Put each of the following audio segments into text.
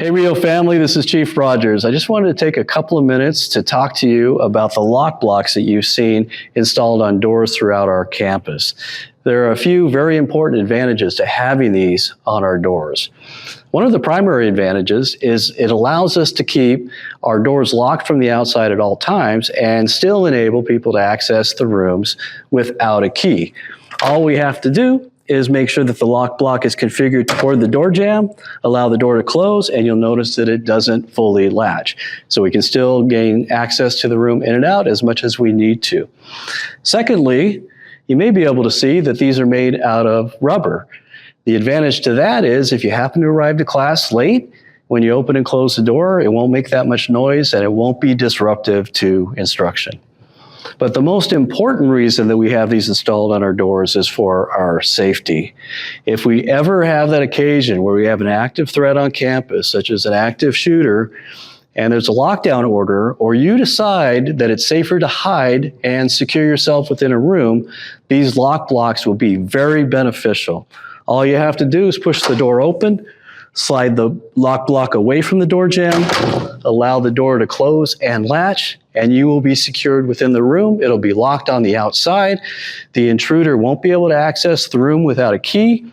Hey Rio family, this is Chief Rogers. I just wanted to take a couple of minutes to talk to you about the lock blocks that you've seen installed on doors throughout our campus. There are a few very important advantages to having these on our doors. One of the primary advantages is it allows us to keep our doors locked from the outside at all times and still enable people to access the rooms without a key. All we have to do is make sure that the lock block is configured toward the door jamb, allow the door to close, and you'll notice that it doesn't fully latch. So we can still gain access to the room in and out as much as we need to. Secondly, you may be able to see that these are made out of rubber. The advantage to that is if you happen to arrive to class late, when you open and close the door, it won't make that much noise and it won't be disruptive to instruction. But the most important reason that we have these installed on our doors is for our safety. If we ever have that occasion where we have an active threat on campus, such as an active shooter, and there's a lockdown order, or you decide that it's safer to hide and secure yourself within a room, these lock blocks will be very beneficial. All you have to do is push the door open, slide the lock block away from the door jamb, allow the door to close and latch, and you will be secured within the room. It'll be locked on the outside. The intruder won't be able to access the room without a key,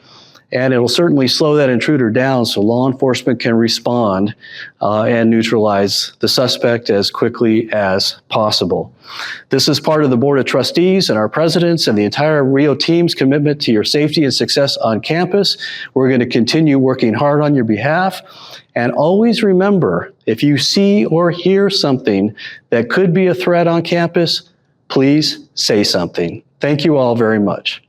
and it'll certainly slow that intruder down so law enforcement can respond and neutralize the suspect as quickly as possible. This is part of the Board of Trustees and our presidents and the entire Rio team's commitment to your safety and success on campus. We're going to continue working hard on your behalf. And always remember, if you see or hear something that could be a threat on campus, please say something. Thank you all very much.